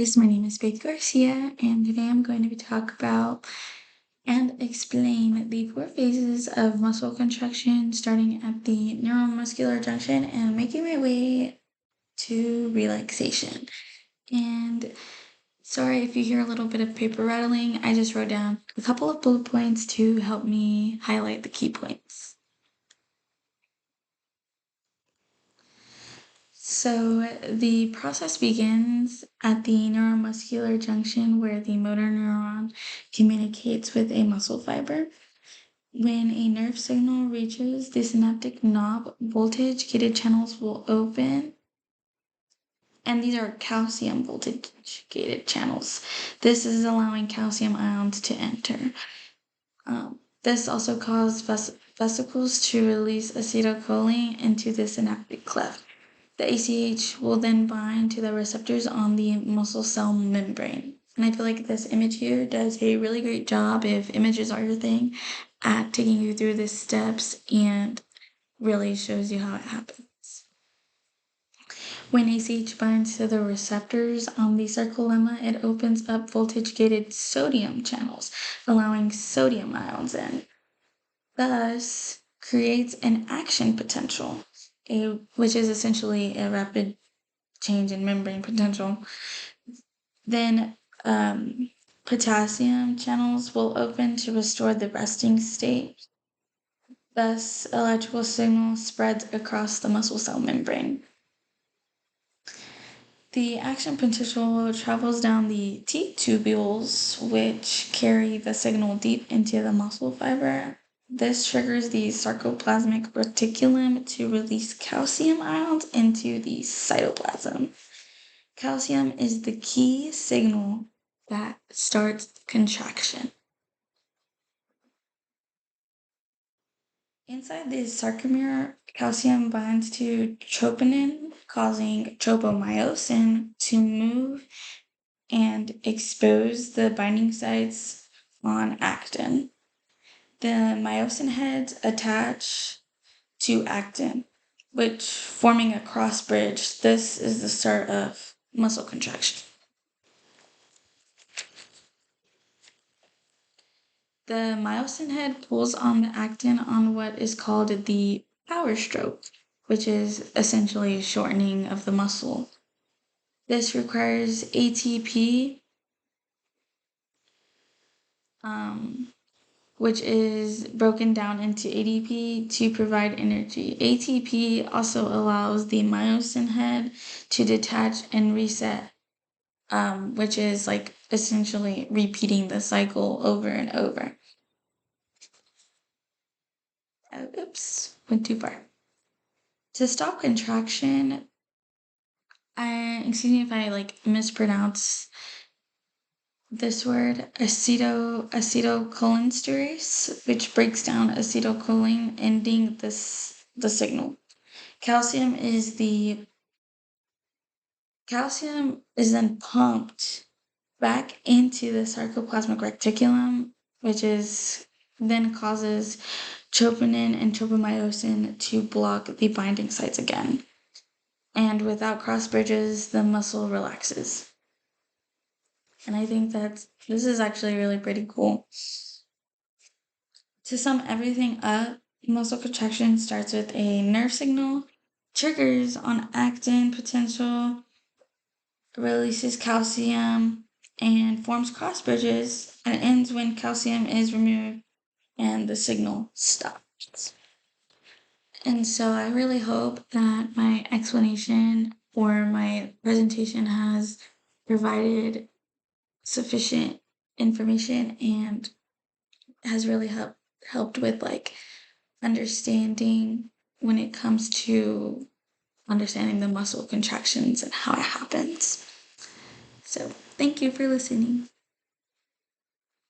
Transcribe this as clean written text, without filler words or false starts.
guys, my name is Faith Garcia, and today I'm going to talk about and explain the 4 phases of muscle contraction, starting at the neuromuscular junction and making my way to relaxation. And sorry if you hear a little bit of paper rattling, I just wrote down a couple of bullet points to help me highlight the key points. So the process begins at the neuromuscular junction where the motor neuron communicates with a muscle fiber. When a nerve signal reaches the synaptic knob, voltage-gated channels will open, and these are calcium voltage-gated channels. This is allowing calcium ions to enter. This also causes vesicles to release acetylcholine into the synaptic cleft. The ACH will then bind to the receptors on the muscle cell membrane. And I feel like this image here does a really great job, if images are your thing, at taking you through the steps and really shows you how it happens. When ACH binds to the receptors on the sarcolemma, it opens up voltage-gated sodium channels, allowing sodium ions in. Thus, creates an action potential, which is essentially a rapid change in membrane potential. Then potassium channels will open to restore the resting state. Thus, electrical signal spreads across the muscle cell membrane. The action potential travels down the T tubules, which carry the signal deep into the muscle fiber. This triggers the sarcoplasmic reticulum to release calcium ions into the cytoplasm. Calcium is the key signal that starts contraction. Inside the sarcomere, calcium binds to troponin, causing tropomyosin to move and expose the binding sites on actin. The myosin heads attach to actin, which forming a cross bridge. This is the start of muscle contraction. The myosin head pulls on the actin on what is called the power stroke, which is essentially a shortening of the muscle. This requires ATP, which is broken down into ADP to provide energy. ATP also allows the myosin head to detach and reset, which is like essentially repeating the cycle over and over. Oops, went too far. To stop contraction, excuse me if I mispronounce this word, acetylcholinesterase, which breaks down acetylcholine, ending the signal. Calcium is then pumped back into the sarcoplasmic reticulum, which is then causes troponin and tropomyosin to block the binding sites again. And without cross bridges, the muscle relaxes. And I think that this is actually really pretty cool. To sum everything up, muscle contraction starts with a nerve signal, triggers on actin potential, releases calcium, and forms cross bridges, and ends when calcium is removed and the signal stops. And so I really hope that my explanation or my presentation has provided sufficient information and has really helped with understanding when it comes to understanding the muscle contractions and how it happens. So thank you for listening.